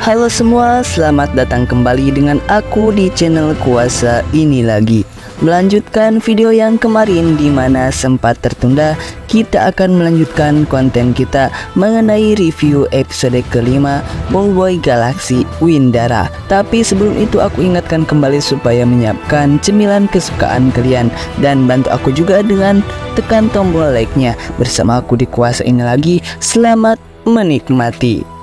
Halo semua, selamat datang kembali dengan aku di channel Kuasa ini lagi. Melanjutkan video yang kemarin di mana sempat tertunda, kita akan melanjutkan konten kita mengenai review episode kelima Boboiboy Galaxy Windara. Tapi sebelum itu aku ingatkan kembali supaya menyiapkan cemilan kesukaan kalian dan bantu aku juga dengan tekan tombol like-nya. Bersama aku di Kuasa ini lagi, selamat menikmati.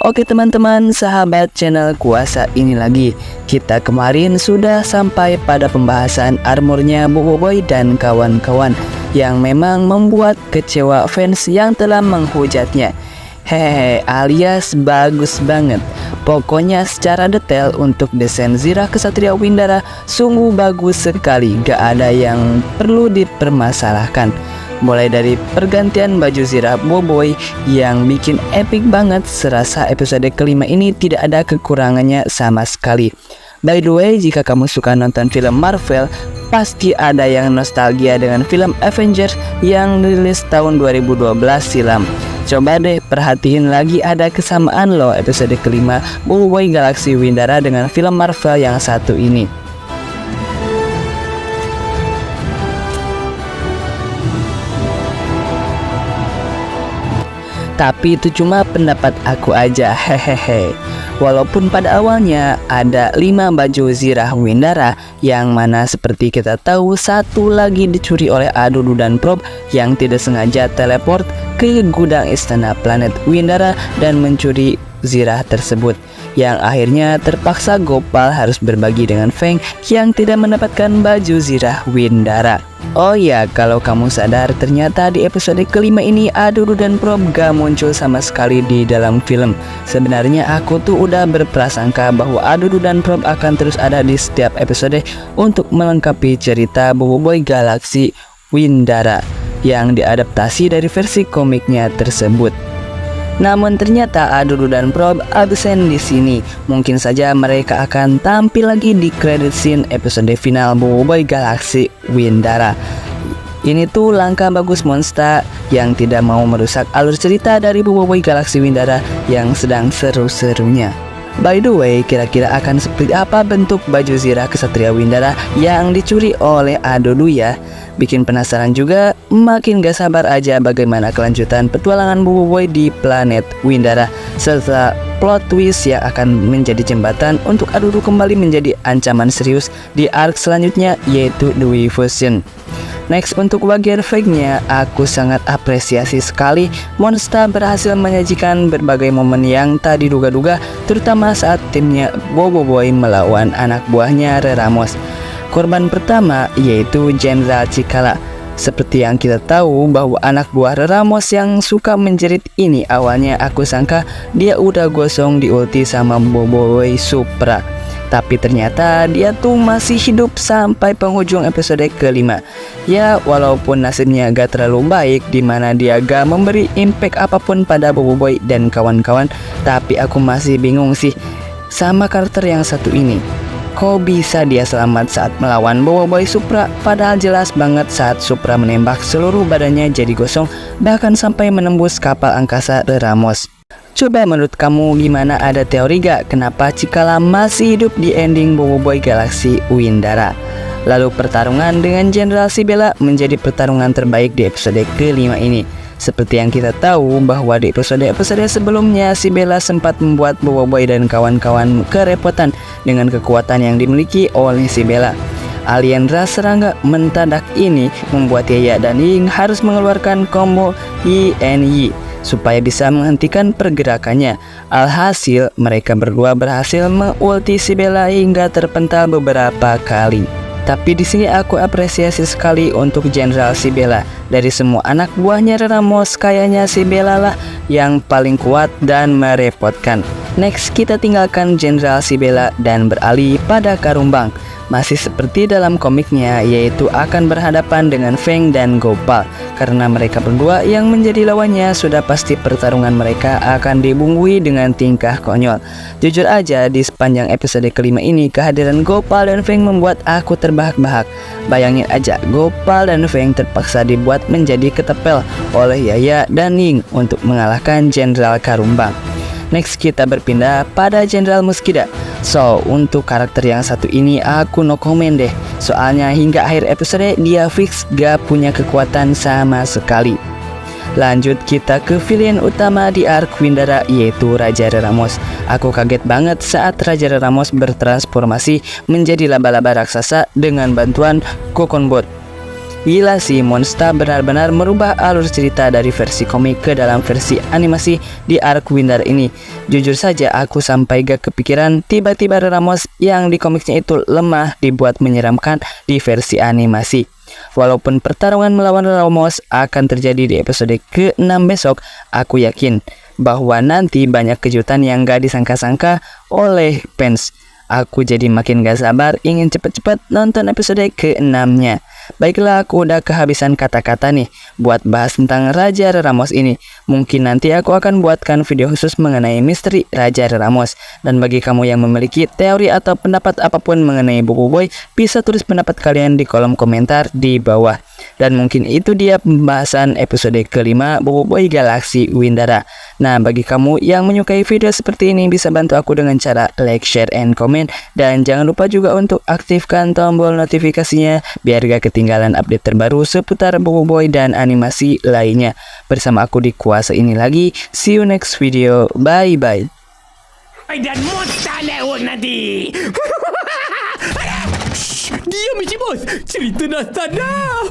Oke teman-teman, sahabat channel Kuasa ini lagi, kita kemarin sudah sampai pada pembahasan armornya Boboiboy dan kawan-kawan yang memang membuat kecewa fans yang telah menghujatnya. Hehehe, alias bagus banget. Pokoknya secara detail untuk desain Zirah Ksatria Windara sungguh bagus sekali, gak ada yang perlu dipermasalahkan. Mulai dari pergantian baju Zirah Boboiboy yang bikin epic banget, serasa episode kelima ini tidak ada kekurangannya sama sekali. By the way, jika kamu suka nonton film Marvel, pasti ada yang nostalgia dengan film Avengers yang rilis tahun 2012 silam. Coba deh perhatiin lagi, ada kesamaan loh episode kelima Boboiboy Galaxy Windara dengan film Marvel yang satu ini. Tapi itu cuma pendapat aku aja, hehehe. Walaupun pada awalnya ada 5 baju Zirah Windara, yang mana seperti kita tahu satu lagi dicuri oleh Adudu dan Prob yang tidak sengaja teleport ke gudang istana planet Windara dan mencuri Zirah tersebut, yang akhirnya terpaksa Gopal harus berbagi dengan Feng yang tidak mendapatkan baju Zirah Windara. Oh ya, kalau kamu sadar, ternyata di episode kelima ini Adudu dan Prob gak muncul sama sekali di dalam film. Sebenarnya aku tuh udah berprasangka bahwa Adudu dan Prob akan terus ada di setiap episode untuk melengkapi cerita Boboiboy Galaxy Windara yang diadaptasi dari versi komiknya tersebut. Namun ternyata Adudu dan Prob absen di sini. Mungkin saja mereka akan tampil lagi di credit scene episode final Boboiboy Galaxy Windara. Ini tuh langkah bagus Monster yang tidak mau merusak alur cerita dari Boboiboy Galaxy Windara yang sedang seru-serunya. By the way, kira-kira akan seperti apa bentuk baju Zirah Ksatria Windara yang dicuri oleh Adudu ya? Bikin penasaran juga, makin gak sabar aja bagaimana kelanjutan petualangan Boboiboy di planet Windara, serta plot twist yang akan menjadi jembatan untuk Adudu kembali menjadi ancaman serius di arc selanjutnya, yaitu The Fusion. Next, untuk bagian fake-nya, aku sangat apresiasi sekali Monster berhasil menyajikan berbagai momen yang tak diduga-duga, terutama saat timnya Boboiboy melawan anak buahnya Reramos. Korban pertama yaitu Jenderal Cikala. Seperti yang kita tahu bahwa anak buah Reramos yang suka menjerit ini, awalnya aku sangka dia udah gosong di ulti sama Boboiboy Supra. Tapi ternyata dia tuh masih hidup sampai penghujung episode kelima. Ya, walaupun nasibnya gak terlalu baik, dimana dia gak memberi impact apapun pada Boboiboy dan kawan-kawan, tapi aku masih bingung sih sama karakter yang satu ini. Kok bisa dia selamat saat melawan Boboiboy Supra, padahal jelas banget saat Supra menembak seluruh badannya jadi gosong, bahkan sampai menembus kapal angkasa Reramos. Coba menurut kamu gimana, ada teori gak kenapa Cikala masih hidup di ending Boboiboy Galaxy Windara? Lalu pertarungan dengan Jenderal Sibella menjadi pertarungan terbaik di episode kelima ini. Seperti yang kita tahu bahwa di episode-episode sebelumnya Sibella sempat membuat Boboiboy dan kawan-kawan kerepotan dengan kekuatan yang dimiliki oleh Sibella. Alien ras serangga mendadak ini membuat Yaya dan Ying harus mengeluarkan combo YNY supaya bisa menghentikan pergerakannya. Alhasil mereka berdua berhasil mengulti Sibella hingga terpental beberapa kali. Tapi di sini aku apresiasi sekali untuk Jenderal Sibella. Dari semua anak buahnya Reramos, kayaknya Sibella lah yang paling kuat dan merepotkan. Next, kita tinggalkan Jenderal Sibella dan beralih pada Karumbang. masih seperti dalam komiknya, yaitu akan berhadapan dengan Feng dan Gopal. Karena mereka berdua yang menjadi lawannya, sudah pasti pertarungan mereka akan dibumbui dengan tingkah konyol. Jujur aja, di sepanjang episode kelima ini, kehadiran Gopal dan Feng membuat aku terbahak-bahak. Bayangin aja, Gopal dan Feng terpaksa dibuat menjadi ketepel oleh Yaya dan Ying untuk mengalahkan Jenderal Karumbang. Next kita berpindah pada Jenderal Muskida. So, untuk karakter yang satu ini aku no comment deh. Soalnya hingga akhir episode dia fix gak punya kekuatan sama sekali. Lanjut kita ke villain utama di arc Windara, yaitu Raja Reramos. Aku kaget banget saat Raja Reramos bertransformasi menjadi laba-laba raksasa dengan bantuan Kokonbot. Gila sih, monster benar-benar merubah alur cerita dari versi komik ke dalam versi animasi di arc Windar ini. Jujur saja aku sampai gak kepikiran tiba-tiba Ramos yang di komiknya itu lemah dibuat menyeramkan di versi animasi. Walaupun pertarungan melawan Ramos akan terjadi di episode ke-6 besok, aku yakin bahwa nanti banyak kejutan yang gak disangka-sangka oleh fans. Aku jadi makin gak sabar ingin cepet-cepet nonton episode ke-6-nya. Baiklah, aku udah kehabisan kata-kata nih buat bahas tentang Raja Reramos ini. Mungkin nanti aku akan buatkan video khusus mengenai misteri Raja Reramos. Dan bagi kamu yang memiliki teori atau pendapat apapun mengenai Bobo Boy, bisa tulis pendapat kalian di kolom komentar di bawah. Dan mungkin itu dia pembahasan episode kelima Bobo Boy Galaxy Windara. Nah, bagi kamu yang menyukai video seperti ini, bisa bantu aku dengan cara like, share, and comment. Dan jangan lupa juga untuk aktifkan tombol notifikasinya biar gak ketinggalan update terbaru seputar Bobo Boy dan animasi lainnya. Bersama aku di Kuasa ini lagi. See you next video. Bye bye. Dan monster lewat nanti. Diam Encik Bos. Cerita dah start dah.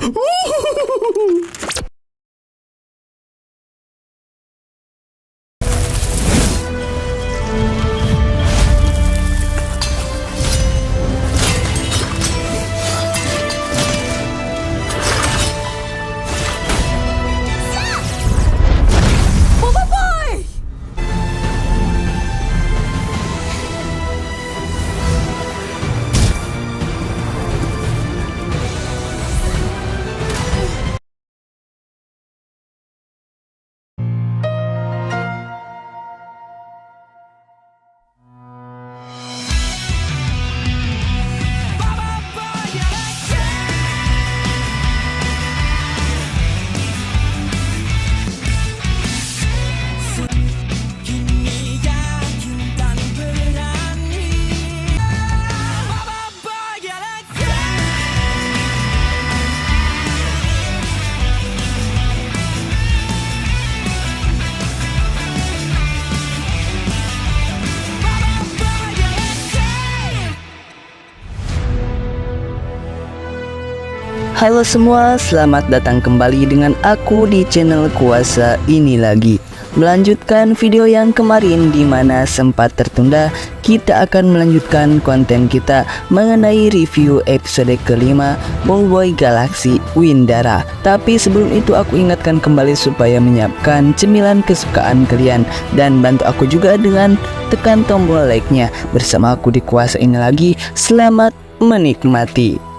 Halo semua, selamat datang kembali dengan aku di channel Kuasa ini lagi. Melanjutkan video yang kemarin di mana sempat tertunda, kita akan melanjutkan konten kita mengenai review episode kelima Bobo Boy Galaxy Windara. Tapi sebelum itu aku ingatkan kembali supaya menyiapkan cemilan kesukaan kalian dan bantu aku juga dengan tekan tombol like-nya. Bersama aku di Kuasa ini lagi, selamat menikmati.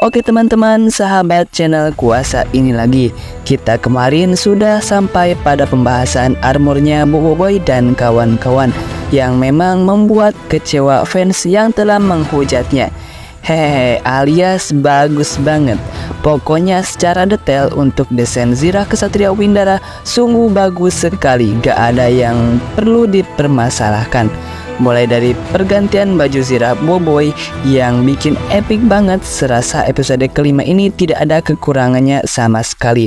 Oke teman-teman, sahabat channel Kuasa ini lagi. Kita kemarin sudah sampai pada pembahasan armornya Bobo Boy dan kawan-kawan yang memang membuat kecewa fans yang telah menghujatnya. Hehehe, alias bagus banget. Pokoknya secara detail untuk desain Zirah Kesatria Windara sungguh bagus sekali, gak ada yang perlu dipermasalahkan. Mulai dari pergantian baju Zirah Bobo Boy yang bikin epic banget, serasa episode kelima ini tidak ada kekurangannya sama sekali.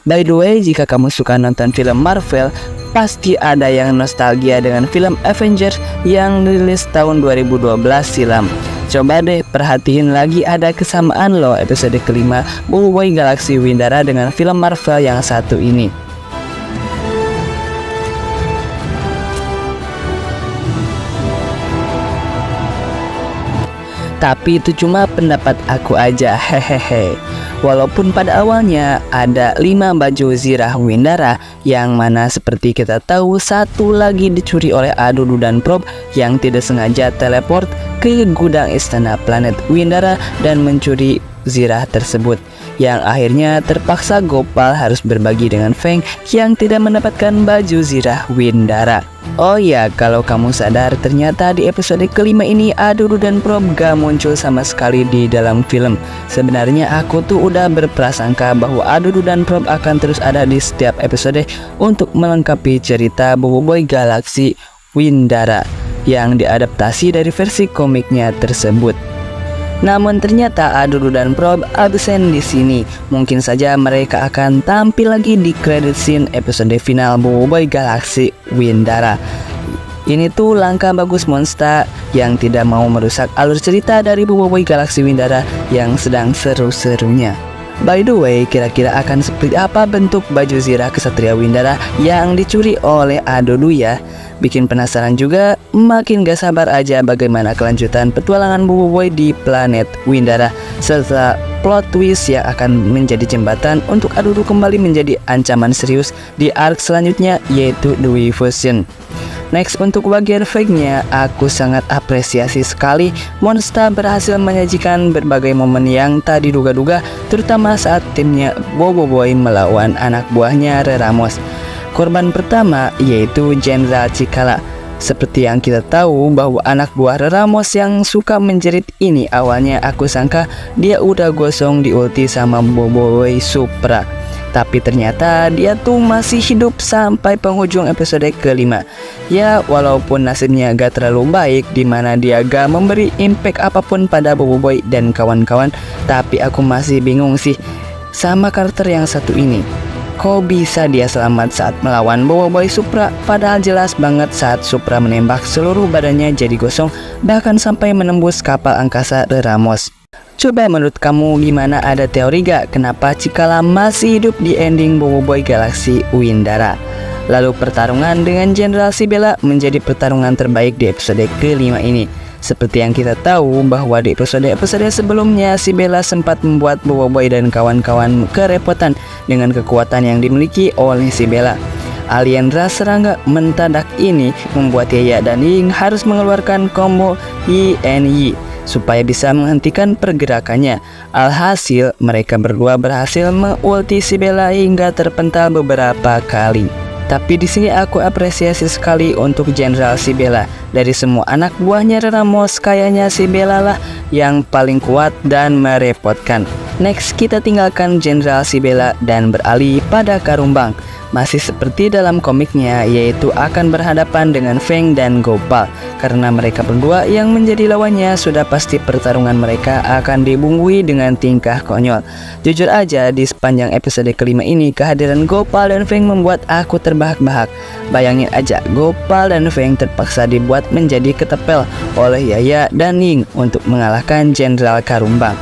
By the way, jika kamu suka nonton film Marvel, pasti ada yang nostalgia dengan film Avengers yang rilis tahun 2012 silam. Coba deh perhatiin lagi, ada kesamaan loh episode kelima Bobo Boy Galaxy Windara dengan film Marvel yang satu ini. Tapi itu cuma pendapat aku aja, hehehe. Walaupun pada awalnya ada 5 baju Zirah Windara, yang mana seperti kita tahu satu lagi dicuri oleh Adudu dan Prob yang tidak sengaja teleport ke gudang istana planet Windara dan mencuri Zirah tersebut, yang akhirnya terpaksa Gopal harus berbagi dengan Feng yang tidak mendapatkan baju Zirah Windara. Oh ya, kalau kamu sadar, ternyata di episode kelima ini Adudu dan Prob gak muncul sama sekali di dalam film. Sebenarnya aku tuh udah berprasangka bahwa Adudu dan Prob akan terus ada di setiap episode untuk melengkapi cerita Bobo Boy Galaxy Windara yang diadaptasi dari versi komiknya tersebut. Namun ternyata Adudu dan Prob absen di sini. Mungkin saja mereka akan tampil lagi di credit scene episode final Bobo Boy Galaxy Windara. Ini tuh langkah bagus Monster yang tidak mau merusak alur cerita dari Bobo Boy Galaxy Windara yang sedang seru-serunya. By the way, kira-kira akan seperti apa bentuk baju Zirah Kesatria Windara yang dicuri oleh Adudu ya? Bikin penasaran juga, makin gak sabar aja bagaimana kelanjutan petualangan Bobo Boy di planet Windara, serta plot twist yang akan menjadi jembatan untuk Adudu kembali menjadi ancaman serius di arc selanjutnya, yaitu The Weversion. Next, untuk bagian fake-nya, aku sangat apresiasi sekali Monster berhasil menyajikan berbagai momen yang tak diduga-duga, terutama saat timnya Bobo Boy melawan anak buahnya Reramos. Korban pertama yaitu Jenderal Cikala. Seperti yang kita tahu bahwa anak buah Reramos yang suka menjerit ini, awalnya aku sangka dia udah gosong di ulti sama Bobo Boy Supra. Tapi ternyata dia tuh masih hidup sampai penghujung episode kelima. Ya, walaupun nasibnya gak terlalu baik, dimana dia gak memberi impact apapun pada Bobo Boy dan kawan-kawan, tapi aku masih bingung sih sama karakter yang satu ini. Kok bisa dia selamat saat melawan Bobo Boy Supra, padahal jelas banget saat Supra menembak seluruh badannya jadi gosong, bahkan sampai menembus kapal angkasa Reramos. Coba menurut kamu gimana, ada teori gak kenapa Cikala masih hidup di ending Bobo Boy Galaxy Windara? Lalu pertarungan dengan Jenderal Sibella menjadi pertarungan terbaik di episode kelima ini. Seperti yang kita tahu bahwa di episode-episode sebelumnya Sibella sempat membuat Bobo Boy dan kawan-kawan kerepotan dengan kekuatan yang dimiliki oleh Sibella. Alien ras serangga mendadak ini membuat Yaya dan Ying harus mengeluarkan combo YNY supaya bisa menghentikan pergerakannya. Alhasil mereka berdua berhasil mengulti Sibella hingga terpental beberapa kali. Tapi di sini aku apresiasi sekali untuk Jenderal Sibella. Dari semua anak buahnya Reramos, kayaknya Sibella lah yang paling kuat dan merepotkan. Next, kita tinggalkan Jenderal Sibella dan beralih pada Karumbang. Masih seperti dalam komiknya, yaitu akan berhadapan dengan Feng dan Gopal. Karena mereka berdua yang menjadi lawannya, sudah pasti pertarungan mereka akan dibumbui dengan tingkah konyol. Jujur aja, di sepanjang episode kelima ini, kehadiran Gopal dan Feng membuat aku terbahak-bahak. Bayangin aja, Gopal dan Feng terpaksa dibuat menjadi ketepel oleh Yaya dan Ying untuk mengalahkan Jenderal Karumbang.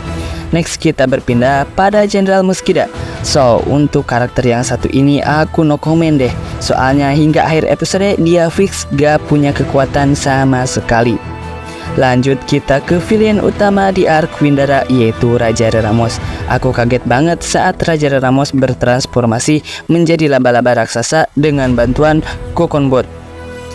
Next, kita berpindah pada Jenderal Muskida. So, untuk karakter yang satu ini aku no comment deh. Soalnya hingga akhir episode dia fix gak punya kekuatan sama sekali. Lanjut kita ke villain utama di arc Windara, yaitu Raja Reramos. Aku kaget banget saat Raja Reramos bertransformasi menjadi laba-laba raksasa dengan bantuan Kokonbot.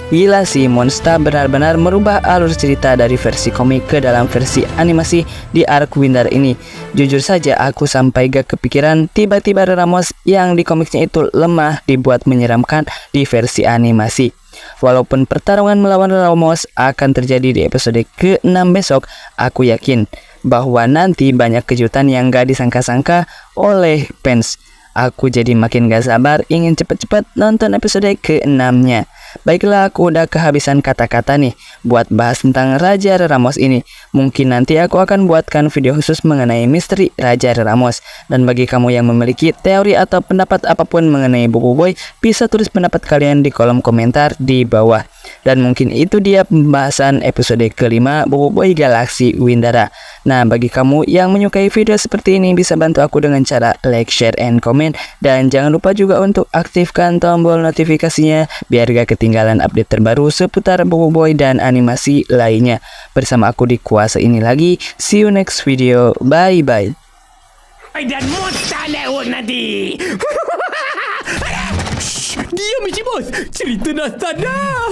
Gila sih, Monster benar-benar merubah alur cerita dari versi komik ke dalam versi animasi di arc Windara ini. Jujur saja aku sampai gak kepikiran tiba-tiba Reramos yang di komiknya itu lemah dibuat menyeramkan di versi animasi. Walaupun pertarungan melawan Reramos akan terjadi di episode ke-6 besok, aku yakin bahwa nanti banyak kejutan yang gak disangka-sangka oleh fans. Aku jadi makin gak sabar ingin cepet-cepet nonton episode ke-6-nya. Baiklah, aku udah kehabisan kata-kata nih buat bahas tentang Raja Reramos ini. Mungkin nanti aku akan buatkan video khusus mengenai misteri Raja Reramos. Dan bagi kamu yang memiliki teori atau pendapat apapun mengenai Bobo Boy, bisa tulis pendapat kalian di kolom komentar di bawah. Dan mungkin itu dia pembahasan episode kelima Bobo Boy Galaxy Windara. Nah, bagi kamu yang menyukai video seperti ini bisa bantu aku dengan cara like, share, and comment. Dan jangan lupa juga untuk aktifkan tombol notifikasinya biar gak ketinggalan update terbaru seputar Bobo Boy dan animasi lainnya. Bersama aku di Kuasa ini lagi. See you next video. Bye bye. Dan monster lewat nanti. Shh, diam Isi Bos. Cerita dah start dah.